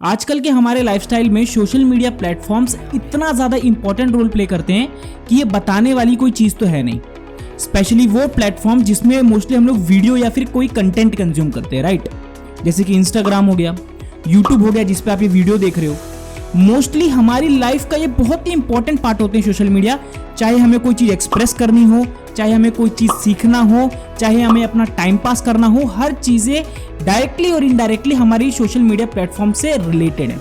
आजकल के हमारे लाइफस्टाइल में सोशल मीडिया प्लेटफॉर्म्स इतना ज़्यादा इंपॉर्टेंट रोल प्ले करते हैं कि ये बताने वाली कोई चीज़ तो है नहीं। स्पेशली वो प्लेटफॉर्म जिसमें मोस्टली हम लोग वीडियो या फिर कोई कंटेंट कंज्यूम करते हैं, राइट। जैसे कि इंस्टाग्राम हो गया, यूट्यूब हो गया जिस पे आप ये वीडियो देख रहे हो। मोस्टली हमारी लाइफ का ये बहुत ही इंपॉर्टेंट पार्ट होते हैं सोशल मीडिया। चाहे हमें कोई चीज़ एक्सप्रेस करनी हो, चाहे हमें कोई चीज़ सीखना हो, चाहे हमें अपना टाइम पास करना हो, हर चीज़ें डायरेक्टली और इनडायरेक्टली हमारी सोशल मीडिया प्लेटफॉर्म से रिलेटेड है।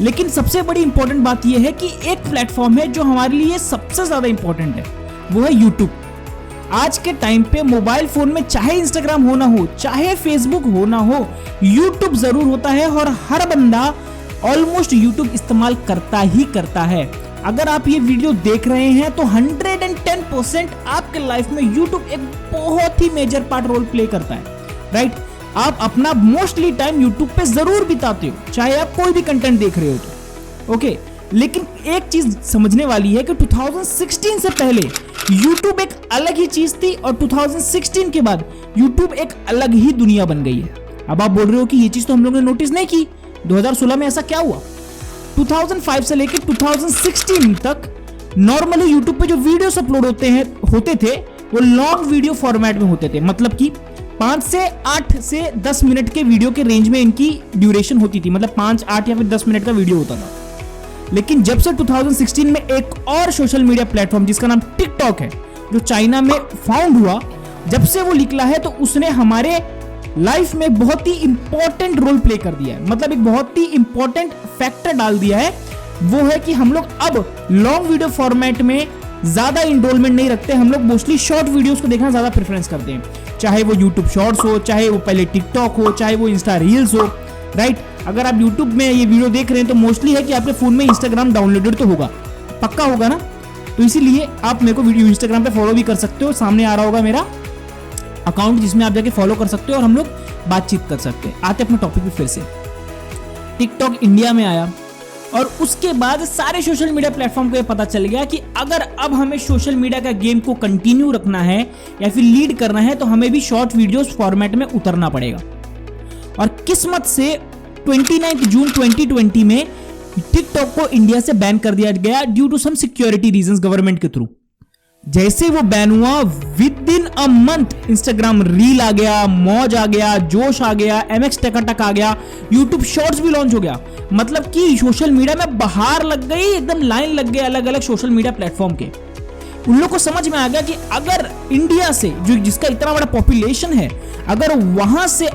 लेकिन सबसे बड़ी इंपॉर्टेंट बात यह है कि एक प्लेटफॉर्म है जो हमारे लिए सबसे ज़्यादा इंपॉर्टेंट है, वो है यूट्यूब। आज के टाइम पे मोबाइल फोन में चाहे इंस्टाग्राम हो ना हो, चाहे फेसबुक हो ना हो, यूट्यूब जरूर होता है और हर बंदा ऑलमोस्ट यूट्यूब इस्तेमाल करता ही करता है। अगर आप ये वीडियो देख रहे हैं तो 110% आपके लाइफ में यूट्यूब एक बहुत ही मेजर पार्ट रोल प्ले करता है, राइट। आप अपना मोस्टली टाइम यूट्यूब पे जरूर बिताते हो, चाहे आप कोई भी कंटेंट देख रहे हो तो, ओके। लेकिन एक चीज समझने वाली है कि 2016 से पहले यूट्यूब एक अलग ही चीज थी और 2016 के बाद यूट्यूब एक अलग ही दुनिया बन गई है। अब आप बोल रहे हो कि ये चीज तो हम लोगों ने नोटिस नहीं की, 2016 में ऐसा क्या हुआ? 2005 से लेकर 2016 तक नॉर्मली यूट्यूब पे जो वीडियोस अपलोड होते थे वो लॉन्ग वीडियो फॉर्मेट में होते थे। मतलब कि 5 से 8 से 10 मिनट के वीडियो के रेंज में इनकी ड्यूरेशन होती थी। मतलब 5, 8 या फिर 10 मिनट का वीडियो होता था। लेकिन जब से 2016 में एक और सोशल मीडिया प्लेटफॉर्म जिसका नाम टिकटॉक है, जो चाइना में फाउंड हुआ, जब से वो निकला है तो उसने हमारे लाइफ में बहुत ही इंपॉर्टेंट रोल प्ले कर दिया है। मतलब एक बहुत ही इंपॉर्टेंट फैक्टर डाल दिया है। वो है कि हम लोग अब लॉन्ग वीडियो फॉर्मेट में ज्यादा इनरोलमेंट नहीं रखते। हम लोग मोस्टली शॉर्ट वीडियोस को देखना ज्यादा प्रेफरेंस करते हैं, चाहे वो यूट्यूब शॉर्ट्स हो, चाहे वो पहले टिकटॉक हो, चाहे वो इंस्टा रील्स हो, राइट। अगर आप यूट्यूब में ये वीडियो देख रहे हैं तो मोस्टली है कि आपके फोन में इंस्टाग्राम डाउनलोडेड तो होगा, पक्का होगा ना। तो इसीलिए आप मेरे को वीडियो इंस्टाग्राम पे फॉलो भी कर सकते हो, सामने आ रहा होगा मेरा अकाउंट जिसमें आप जाके फॉलो कर सकते हो और हम लोग बातचीत कर सकते हैं। आते अपने टॉपिक पे फिर से। टिकटॉक इंडिया में आया और उसके बाद सारे सोशल मीडिया प्लेटफॉर्म को ये पता चल गया कि अगर अब हमें सोशल मीडिया का गेम को कंटिन्यू रखना है या फिर लीड करना है तो हमें भी शॉर्ट वीडियोस फॉर्मेट में उतरना पड़ेगा। और किस्मत से 29 जून 2020 में टिकटॉक को इंडिया से बैन कर दिया गया due to some security reasons government के थ्रू। जैसे वो बैन हुआ, within a month Instagram reel आ गया, मौज आ गया, जोश आ गया, MX टकाटक आ गया, यूट्यूब शॉर्ट्स भी लॉन्च हो गया। मतलब कि सोशल मीडिया में बहार लग गई, एकदम लाइन लग गई अलग अलग सोशल मीडिया प्लेटफॉर्म के। उन लोग को समझ में आ गया कि अगर इंडिया से जिसका इतना बड़ा पॉपुलेशन है, अगर वहां से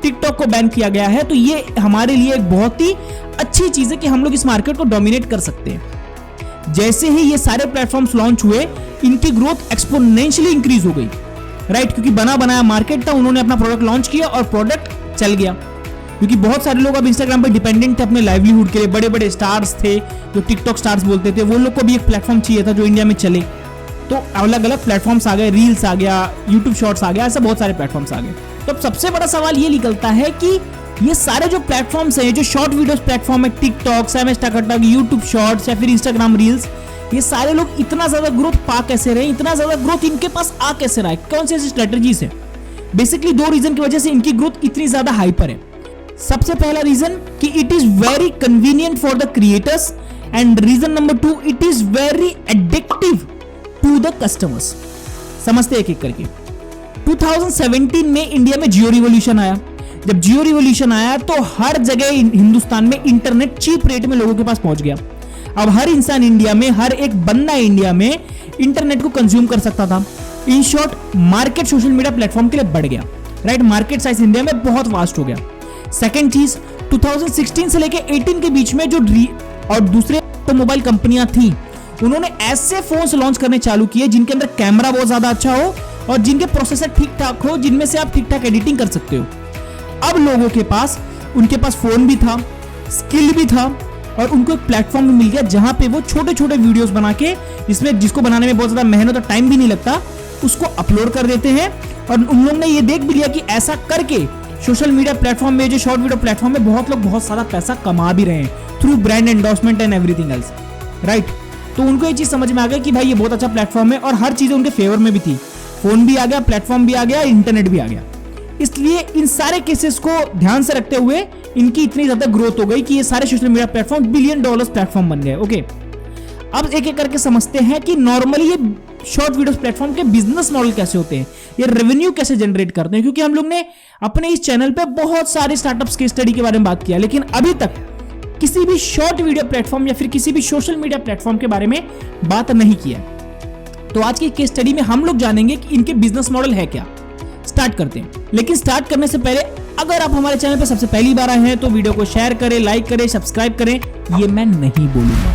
टिकटॉक को बैन किया गया है तो ये हमारे लिए एक बहुत ही अच्छी चीज है कि हम लोग इस मार्केट को डोमिनेट कर सकते हैं। जैसे ही ये सारे प्लेटफॉर्म्स लॉन्च हुए, इनकी ग्रोथ एक्सपोनेंशियली इंक्रीज हो गई, राइट। क्योंकि बना बनाया मार्केट था, उन्होंने अपना प्रोडक्ट लॉन्च किया और प्रोडक्ट चल गया। क्योंकि बहुत सारे लोग अब इंस्टाग्राम पे डिपेंडेंट थे अपने लाइवलीहुड के लिए। बड़े बड़े स्टार्स थे जो टिकटॉक स्टार्स बोलते थे, वो लोग को भी एक प्लेटफॉर्म चाहिए था जो इंडिया में चले। तो अलग अलग प्लेटफॉर्म्स आ गए, रील्स आ गया, यूट्यूब शॉर्ट्स आ गया, ऐसे बहुत सारे प्लेटफॉर्म्स आ गए। तो अब सबसे बड़ा सवाल ये निकलता है कि ये सारे जो प्लेटफॉर्म्स हैं, जो शॉर्ट वीडियोस प्लेटफॉर्म है, टिकटॉक, MX टकाटक, यूट्यूब शॉर्ट्स या फिर इंस्टाग्राम रील्स, ये सारे लोग इतना ज्यादा ग्रोथ पा कैसे रहे, इतना ज्यादा ग्रोथ इनके पास आ कैसे रहा है, कौन सी ऐसी स्ट्रेटजीज है? बेसिकली 2 रीजन की वजह से इनकी ग्रोथ इतनी ज्यादा हाइपर है। सबसे पहला रीजन कि it is very convenient for the creators, and reason number 2, it is very addictive to the customers. समझते एक एक करके। 2017 में इंडिया में जियो रिवॉल्यूशन आया। जब जियो रिवॉल्यूशन आया तो हर जगह हिंदुस्तान में इंटरनेट चीप रेट में लोगों के पास पहुंच गया। अब हर इंसान इंडिया में, हर एक बंदा इंडिया में इंटरनेट को कंज्यूम कर सकता था। In short, market social media platform के लिए बढ़ गया, राइट। मार्केट साइज इंडिया में बहुत वास्ट हो गया। सेकंड चीज, 2016 से लेकर 18 के बीच में जो और दूसरे ऑटोमोबाइल कंपनियां थी, उन्होंने ऐसे फोन्स लॉन्च करने चालू किए जिनके अंदर कैमरा बहुत ज्यादा अच्छा हो और जिनके प्रोसेसर ठीक ठाक हो, जिनमें से आप ठीक ठाक एडिटिंग कर सकते हो। अब लोगों के पास, उनके पास फोन भी था, स्किल भी था और उनको एक प्लेटफॉर्म मिल गया जहां पे वो छोटे छोटे वीडियोस बना के, जिसको बनाने में बहुत ज्यादा मेहनत और टाइम भी नहीं लगता, उसको अपलोड कर देते हैं। और उन लोगों ने ये देख भी लिया कि ऐसा करके सोशल मीडिया प्लेटफॉर्म में, जो शॉर्ट वीडियो प्लेटफॉर्म में, बहुत लोग बहुत सारा पैसा कमा भी रहे हैं through brand endorsement and everything else, right. तो उनको ये चीज समझ में आ गई कि भाई ये बहुत अच्छा प्लेटफॉर्म है और हर चीज उनके फेवर में भी थी। फोन भी आ गया, प्लेटफॉर्म भी आ गया, इंटरनेट भी आ गया। इसलिए इन सारे केसेस को ध्यान से रखते हुए इनकी इतनी ज्यादा ग्रोथ हो गई कि ये सारे social media platform $1 billion platform बन गए। ओके, अब एक एक करके समझते हैं कि नॉर्मली ये शॉर्ट वीडियोस प्लेटफॉर्म के बिजनेस मॉडल कैसे होते हैं, ये रेवेन्यू कैसे जनरेट करते हैं। क्योंकि हम लोग ने अपने इस चैनल पे बहुत सारे स्टार्टअप्स के स्टडी के बारे में बात किया, लेकिन अभी तक किसी भी शॉर्ट वीडियो प्लेटफॉर्म या फिर किसी भी सोशल मीडिया प्लेटफॉर्म के बारे में बात नहीं किया। तो आज की केस स्टडी में हम लोग जानेंगे कि इनके बिजनेस मॉडल है क्या। स्टार्ट करते हैं, लेकिन स्टार्ट करने से पहले अगर आप हमारे चैनल पर सबसे पहली बार आए हैं तो वीडियो को शेयर करें, लाइक करें, सब्सक्राइब करें। ये मैं नहीं बोलूंगा,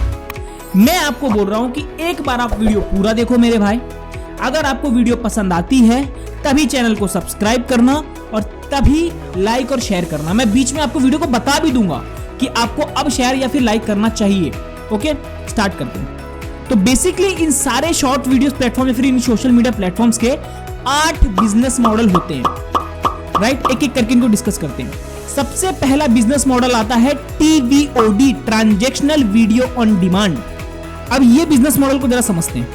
मैं आपको बोल रहा हूं कि एक बार आप वीडियो पूरा देखो मेरे भाई। अगर आपको वीडियो पसंद आती है तभी चैनल को सब्सक्राइब करना और तभी लाइक और शेयर करना। मैं बीच में आपको वीडियो को बता भी दूंगा कि आपको अब शेयर या फिर लाइक करना चाहिए। ओके, स्टार्ट करते हैं। तो बेसिकली इन सारे शॉर्ट वीडियोस प्लेटफॉर्म या फिर इन सोशल मीडिया प्लेटफॉर्म्स के 8 बिजनेस मॉडल होते हैं, राइट। एक एक करके इनको डिस्कस करते हैं। सबसे पहला बिजनेस मॉडल आता है TVOD, transactional video on demand. अब ये बिजनेस मॉडल को जरा समझते हैं।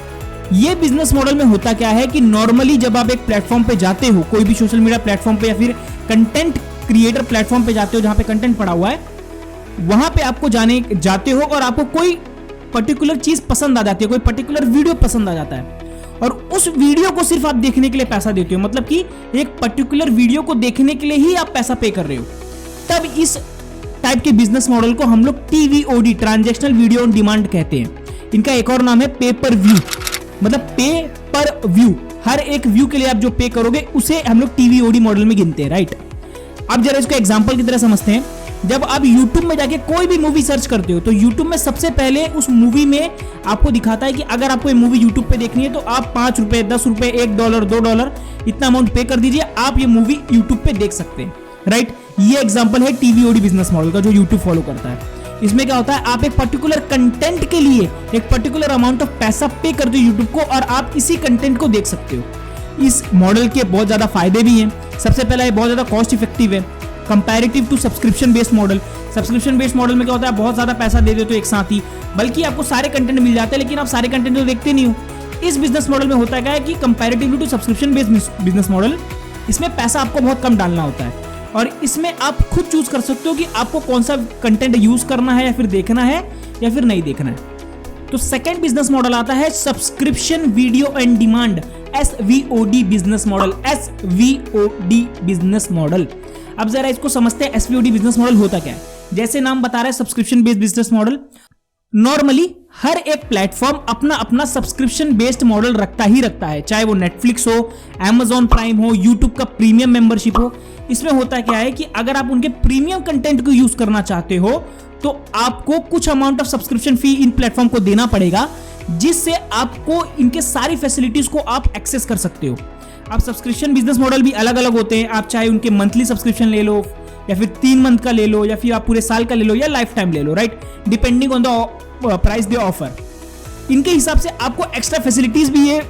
ये बिजनेस मॉडल में होता क्या है कि नॉर्मली जब आप एक प्लेटफॉर्म पे जाते हो, कोई भी सोशल मीडिया प्लेटफॉर्म पे या फिर कंटेंट क्रिएटर प्लेटफॉर्म पे जाते हो जहां पे कंटेंट पड़ा हुआ है, वहां पे आपको जाते हो और आपको कोई पर्टिकुलर चीज पसंद आ जाती है, कोई पर्टिकुलर वीडियो पसंद आ जाता है और उस वीडियो को सिर्फ आप देखने के लिए पैसा देते हो। मतलब कि एक पर्टिकुलर वीडियो को देखने के लिए ही आप पैसा पे कर रहे हो। तब इस टाइप के बिजनेस मॉडल को हम लोग TVOD, transactional video on demand कहते हैं। इनका एक और नाम है पे पर व्यू, मतलब पे पर व्यू। हर एक व्यू के लिए आप जो पे करोगे उसे हम लोग TVOD मॉडल में गिनते हैं, राइट। अब जरा इसको एग्जांपल की तरह समझते हैं। जब आप YouTube में जाके कोई भी मूवी सर्च करते हो तो YouTube में सबसे पहले उस मूवी में आपको दिखाता है कि अगर आपको ये मूवी YouTube पे देखनी है तो आप ₹5, ₹10, $1, $2 इतना अमाउंट पे कर दीजिए, आप ये मूवी YouTube पे देख सकते हैं, राइट। ये एग्जांपल है TVOD बिजनेस मॉडल का जो YouTube फॉलो करता है। इसमें क्या होता है, आप एक पर्टिकुलर कंटेंट के लिए एक पर्टिकुलर अमाउंट ऑफ पैसा पे करते हो YouTube को और आप इसी कंटेंट को देख सकते हो। इस मॉडल के बहुत ज्यादा फायदे भी हैं। सबसे पहला ये बहुत ज्यादा कॉस्ट इफेक्टिव है comparative to subscription based model. Subscription based model में क्या होता है, बहुत ज्यादा पैसा दे देते हो एक साथ ही, बल्कि आपको सारे कंटेंट मिल जाते हैं लेकिन आप सारे कंटेंट तो देखते नहीं हो। इस बिजनेस मॉडल में होता क्या है कि comparatively to subscription based business model, इसमें पैसा आपको बहुत कम डालना होता है और इसमें आप खुद चूज कर सकते हो कि आपको कौन सा कंटेंट यूज करना है या फिर देखना है या फिर नहीं देखना है। तो सेकंड बिजनेस मॉडल आता है subscription video on demand, SVOD business model. SVOD business model, अब जरा इसको समझते हैं। SVOD बिजनेस मॉडल होता क्या है। जैसे नाम बता रहा है, subscription based business model. Normally हर एक प्लेटफॉर्म अपना अपना सब्सक्रिप्शन बेस्ड मॉडल रखता ही रखता है, चाहे वो नेटफ्लिक्स हो, Amazon प्राइम हो, YouTube का प्रीमियम मेंबरशिप हो। इसमें होता क्या है कि अगर आप उनके प्रीमियम कंटेंट को यूज करना चाहते हो तो आपको कुछ amount of subscription fee in platform को देना पड़ेगा, जिससे आपको इनके सारी फैसिलिटीज को आप एक्सेस कर सकते हो। अब सब्सक्रिप्शन बिजनेस मॉडल भी अलग अलग होते हैं। आप चाहे उनके मंथली सब्सक्रिप्शन ले लो या फिर 3 मंथ का ले लो या फिर आप पूरे साल का ले लो या लाइफ टाइम ले लो, right, depending on the price they offer. इनके हिसाब से आपको एक्स्ट्रा फैसिलिटीज भी ये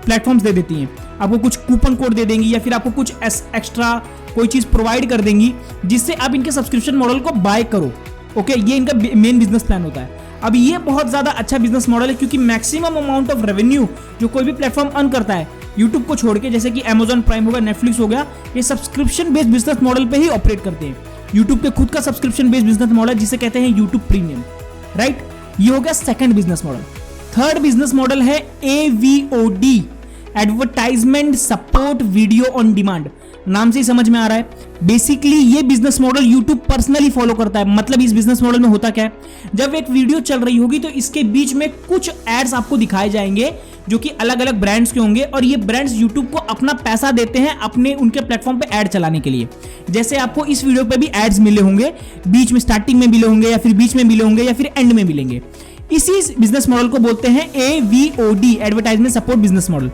प्लेटफॉर्म्स दे देती हैं। आपको कुछ कूपन कोड दे देंगी या फिर आपको कुछ एक्स्ट्रा कोई चीज प्रोवाइड कर देंगी जिससे आप इनके सब्सक्रिप्शन मॉडल को बाय करो। ओके, ये इनका मेन बिजनेस प्लान होता है। अब ये बहुत ज्यादा अच्छा बिजनेस मॉडल है क्योंकि मैक्सिमम अमाउंट ऑफ रेवेन्यू जो कोई भी प्लेटफॉर्म अर्न करता है YouTube को छोड़ के, जैसे कि Amazon प्राइम होगा, नेटफ्लिक्स हो गया, ये सब्सक्रिप्शन बेस्ड बिजनेस मॉडल पे ही ऑपरेट करते हैं। YouTube के खुद का सब्सक्रिप्शन बेस्ड बिजनेस मॉडल जिसे कहते हैं YouTube प्रीमियम, राइट। ये हो गया second business model. Third business model है AVOD, advertisement support video on demand. नाम से ही समझ में आ रहा है, बेसिकली ये business model YouTube personally follow करता है। मतलब इस बिजनेस मॉडल में होता क्या है, जब एक वीडियो चल रही होगी तो इसके बीच में कुछ एड्स आपको दिखाए जाएंगे जो कि अलग अलग ब्रांड्स के होंगे और ये ब्रांड्स YouTube को अपना पैसा देते हैं अपने उनके प्लेटफॉर्म पे ऐड चलाने के लिए। जैसे आपको इस वीडियो पे भी एड्स मिले होंगे, बीच में स्टार्टिंग में मिले होंगे या फिर बीच में मिले होंगे या फिर एंड में मिलेंगे। इसी बिजनेस मॉडल को बोलते हैं AVOD, advertisement support business model.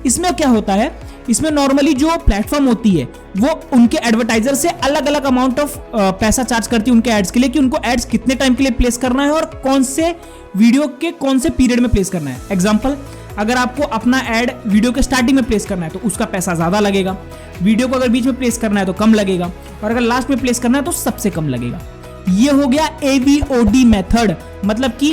इसमें क्या होता है, इसमें नॉर्मली जो प्लेटफॉर्म होती है वो उनके एडवर्टाइजर से अलग अलग अमाउंट ऑफ पैसा चार्ज करती है उनके एड्स के लिए कि उनको एड्स कितने टाइम के लिए प्लेस करना है और कौन से वीडियो के कौन से पीरियड में प्लेस करना है। एग्जांपल, अगर आपको अपना एड वीडियो के स्टार्टिंग में प्लेस करना है तो उसका पैसा ज्यादा लगेगा, वीडियो को अगर बीच में प्लेस करना है तो कम लगेगा और अगर लास्ट में प्लेस करना है तो सबसे कम लगेगा। ये हो गया AVOD मेथड, मतलब कि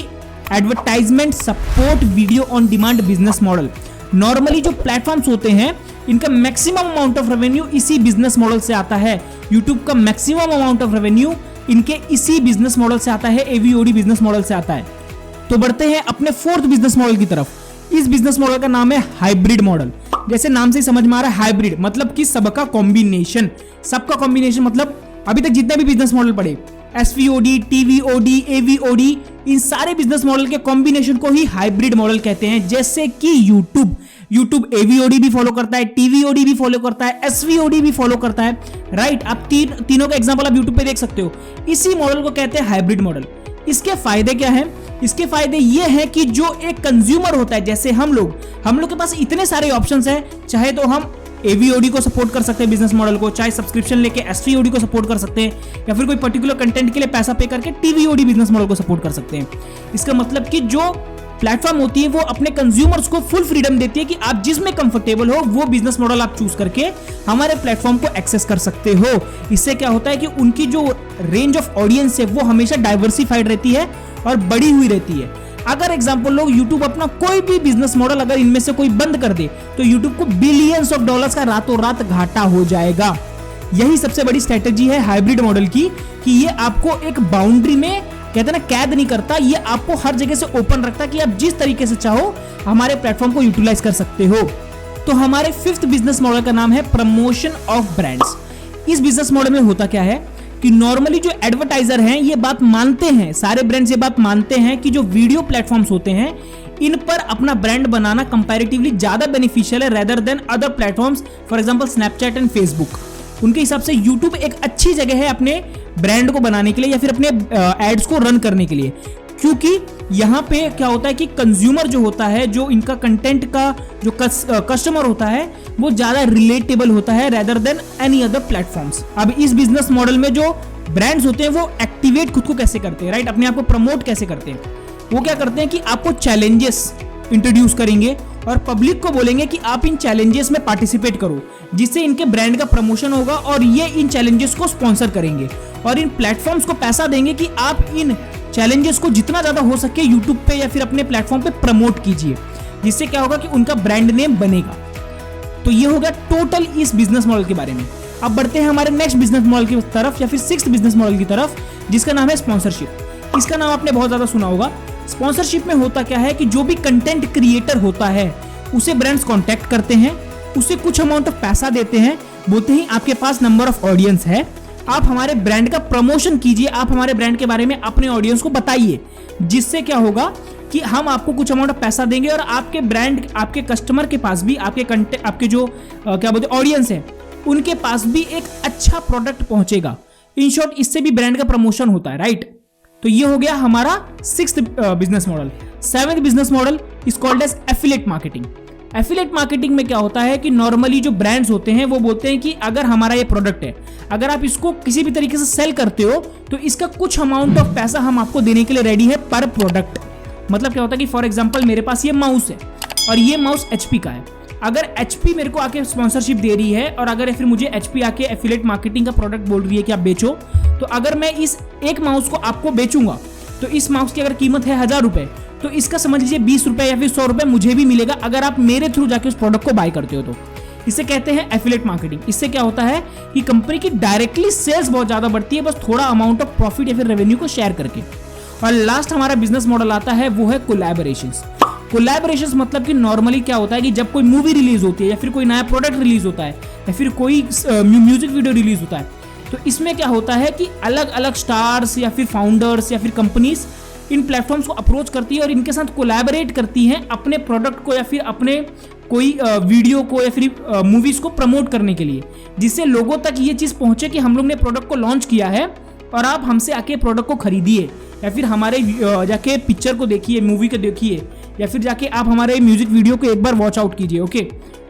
advertisement support video on demand business model. Normally जो प्लेटफॉर्म्स होते हैं इनका मैक्सिमम अमाउंट ऑफ रेवेन्यू इसी बिजनेस मॉडल से आता है। यूट्यूब का मैक्सिमम अमाउंट ऑफ रेवेन्यू इनके इसी बिजनेस मॉडल से आता है, एवीओडी बिजनेस मॉडल से आता है। तो बढ़ते हैं अपने फोर्थ बिजनेस मॉडल की तरफ। इस बिजनेस मॉडल का नाम है हाइब्रिड मॉडल। जैसे नाम से ही समझ में आ रहा है, हाइब्रिड मतलब कि सबका कॉम्बिनेशन। सबका कॉम्बिनेशन मतलब अभी तक जितने भी बिजनेस मॉडल पढ़े, एसवीओडी, टीवीओडी, एवीओडी, इन सारे बिजनेस मॉडल के कॉम्बिनेशन को ही हाइब्रिड मॉडल कहते हैं। जैसे कि यूट्यूब एवीओडी भी फॉलो करता है, टीवीओडी भी फॉलो करता है, एसवीओडी भी फॉलो करता है, राइट। आप तीनों का एग्जांपल आप यूट्यूब पे देख सकते हो। इसी मॉडल को कहते हैं हाइब्रिड मॉडल। इसके फायदे क्या हैं? इसके फायदे ये हैं कि जो एक कंज्यूमर होता है, जैसे हम लोग के पास इतने सारे ऑप्शंस हैं। चाहे तो हम एवीओडी को सपोर्ट कर सकते हैं बिजनेस मॉडल को, चाहे सब्सक्रिप्शन लेके एसवीओडी को सपोर्ट कर सकते हैं, या फिर कोई पर्टिकुलर कंटेंट के लिए पैसा पे करके टीवीओडी बिजनेस मॉडल को सपोर्ट कर सकते हैं। इसका मतलब कि जो प्लेटफॉर्म होती है वो अपने कंज्यूमर्स को फुल फ्रीडम देती है कि आप जिसमें कंफर्टेबल हो वो बिजनेस मॉडल आप चूज करके हमारे प्लेटफॉर्म को एक्सेस कर सकते हो। इससे क्या होता है कि उनकी जो रेंज ऑफ ऑडियंस है वो हमेशा डाइवर्सिफाइड रहती है और बड़ी हुई रहती है। अगर एग्जांपल लो, यूट्यूब अपना कोई भी बिजनेस मॉडल अगर इनमें से कोई बंद कर दे तो यूट्यूब को बिलियंस ऑफ डॉलर्स का रातों रात घाटा हो जाएगा। यही सबसे बड़ी स्ट्रेटेजी है हाइब्रिड मॉडल की, कि ये आपको एक बाउंड्री में कहते हैं ना कैद नहीं करता, ये आपको हर जगह से ओपन रखता है कि आप जिस तरीके से चाहो हमारे प्लेटफॉर्म को यूटिलाइज कर सकते हो। तो हमारे फिफ्थ बिजनेस मॉडल का नाम है प्रमोशन ऑफ ब्रांड्स। इस बिजनेस मॉडल में होता क्या है कि नॉर्मली जो एडवर्टाइजर हैं ये बात मानते हैं, सारे ब्रांड्स ये बात मानते हैं कि जो वीडियो प्लेटफॉर्म्स होते हैं इन पर अपना ब्रांड बनाना कंपैरेटिवली ज्यादा बेनिफिशियल है rather than other platforms, for example Snapchat and Facebook. उनके हिसाब से यूट्यूब एक अच्छी जगह है अपने ब्रांड को बनाने के लिए या फिर अपने एड्स को रन करने के लिए, क्योंकि यहाँ पे क्या होता है कि कंज्यूमर जो होता है, जो इनका कंटेंट का जो कस्टमर होता है वो ज्यादा रिलेटेबल होता है rather than any other platforms. अब इस बिजनेस मॉडल में जो ब्रांड्स होते हैं वो एक्टिवेट खुद को कैसे करते हैं, राइट, अपने आप को प्रमोट कैसे करते हैं। वो क्या करते हैं कि आपको चैलेंजेस इंट्रोड्यूस करेंगे और पब्लिक को बोलेंगे कि आप इन चैलेंजेस में पार्टिसिपेट करो, जिससे इनके ब्रांड का प्रमोशन होगा और ये इन चैलेंजेस को स्पॉन्सर करेंगे और इन प्लेटफॉर्म्स को पैसा देंगे कि आप इन चैलेंजेस को जितना ज्यादा हो सके यूट्यूब पे या फिर अपने प्लेटफॉर्म पे प्रमोट कीजिए, जिससे क्या होगा कि उनका ब्रांड नेम बनेगा। तो ये हो गया टोटल इस बिजनेस मॉडल के बारे में। अब बढ़ते हैं हमारे नेक्स्ट बिजनेस मॉडल की तरफ या फिर सिक्स्थ बिजनेस मॉडल की तरफ, जिसका नाम है स्पॉन्सरशिप। इसका नाम आपने बहुत ज्यादा सुना होगा। स्पॉन्सरशिप में होता क्या है कि जो भी कंटेंट क्रिएटर होता है उसे ब्रांड्स कांटेक्ट करते हैं, उसे कुछ अमाउंट ऑफ पैसा देते हैं, बोलते हैं आपके पास नंबर ऑफ ऑडियंस है, आप हमारे ब्रांड का प्रमोशन कीजिए, आप हमारे ब्रांड के बारे में अपने ऑडियंस को बताइए, जिससे क्या होगा कि हम आपको कुछ अमाउंट ऑफ पैसा देंगे और आपके ब्रांड, आपके कस्टमर के पास भी, आपके जो क्या बोलते ऑडियंस है उनके पास भी एक अच्छा प्रोडक्ट पहुंचेगा। इन शॉर्ट इससे भी ब्रांड का प्रमोशन होता है, राइट। तो ये हो गया हमारा sixth business model. Seventh business model is called as affiliate marketing. Affiliate marketing में क्या होता है कि नॉर्मली जो ब्रांड्स होते हैं वो बोलते हैं कि अगर हमारा ये प्रोडक्ट है, अगर आप इसको किसी भी तरीके से सेल करते हो तो इसका कुछ अमाउंट ऑफ पैसा हम आपको देने के लिए रेडी है पर प्रोडक्ट। मतलब क्या होता है कि फॉर एग्जांपल मेरे पास ये माउस है और ये माउस HP का है, अगर HP मेरे को आके स्पॉन्सरशिप दे रही है और अगर फिर मुझे HP आके एफिलिएट मार्केटिंग का प्रोडक्ट बोल रही है कि आप बेचो, तो अगर मैं इस एक माउस को आपको बेचूंगा तो इस माउस की अगर कीमत है 1000 रुपए, तो इसका समझ लीजिए 20 रुपए या फिर 100 रुपए मुझे भी मिलेगा अगर आप मेरे थ्रू जाके उस प्रोडक्ट को बाय करते हो। तो इसे कहते हैं एफिलिएट मार्केटिंग। इससे क्या होता है कि कंपनी की डायरेक्टली सेल्स बहुत ज्यादा बढ़ती है, बस थोड़ा अमाउंट ऑफ प्रॉफिट या फिर रेवेन्यू को शेयर करके। और लास्ट हमारा बिजनेस मॉडल आता है वो है कोलैबोरेशंस। कोलैबोरेशंस मतलब कि नॉर्मली क्या होता है कि जब कोई मूवी रिलीज होती है या फिर कोई नया प्रोडक्ट रिलीज होता है या फिर कोई म्यूजिक वीडियो रिलीज होता है, तो इसमें क्या होता है कि अलग अलग स्टार्स या फिर फाउंडर्स या फिर कंपनीज इन प्लेटफॉर्म्स को अप्रोच करती है और इनके साथ कोलैबोरेट करती हैं अपने प्रोडक्ट को या फिर अपने कोई वीडियो को या फिर मूवीज को प्रमोट करने के लिए, जिससे लोगों तक ये चीज़ पहुंचे कि हम लोग ने प्रोडक्ट को लॉन्च किया है और आप हमसे आके प्रोडक्ट को खरीदिए या फिर हमारे जाके पिक्चर को देखिए, मूवी को देखिए या फिर जाके आप हमारे म्यूजिक वीडियो को एक बार वॉच आउट कीजिए। ओके,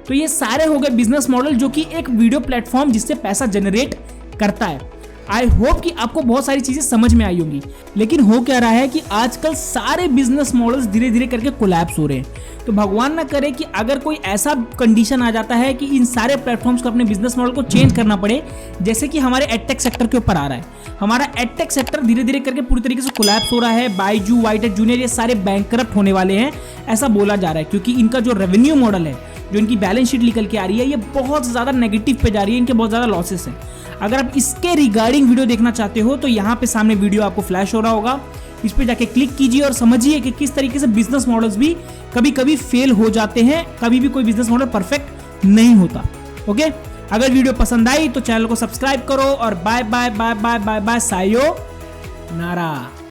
तो ये सारे हो गए बिजनेस मॉडल जो कि एक वीडियो प्लेटफॉर्म जिससे पैसा जनरेट करता है। आई होप कि आपको बहुत सारी चीजें समझ में आई होंगी, लेकिन हो क्या रहा है कि आजकल सारे बिजनेस मॉडल्स धीरे धीरे करके कोलैप्स हो रहे हैं। तो भगवान ना करे कि अगर कोई ऐसा कंडीशन आ जाता है कि इन सारे प्लेटफॉर्म्स को अपने बिजनेस मॉडल को चेंज करना पड़े, जैसे कि हमारे एडटेक सेक्टर के ऊपर आ रहा है। हमारा एडटेक सेक्टर धीरे धीरे करके पूरी तरीके से कोलैप्स हो रहा है। बायजू, वाईटेक जूनियर ये सारे बैंकरप्ट होने वाले हैं, ऐसा बोला जा रहा है, क्योंकि इनका जो रेवेन्यू मॉडल है जो इनकी बैलेंस शीट निकल के आ रही है ये बहुत ज़्यादा नेगेटिव पे जा रही है, इनके बहुत ज़्यादा लॉसेस हैं। अगर आप इसके रिगार्डिंग वीडियो देखना चाहते हो तो यहाँ पे सामने वीडियो आपको फ्लैश हो रहा होगा, इस पे जाके क्लिक कीजिए और समझिए कि किस तरीके से बिजनेस मॉडल्स भी कभी कभी फेल हो जाते हैं, कभी भी कोई बिजनेस मॉडल परफेक्ट नहीं होता। ओके, अगर वीडियो पसंद आई तो चैनल को सब्सक्राइब करो और bye bye bye bye bye bye, सायो नारा।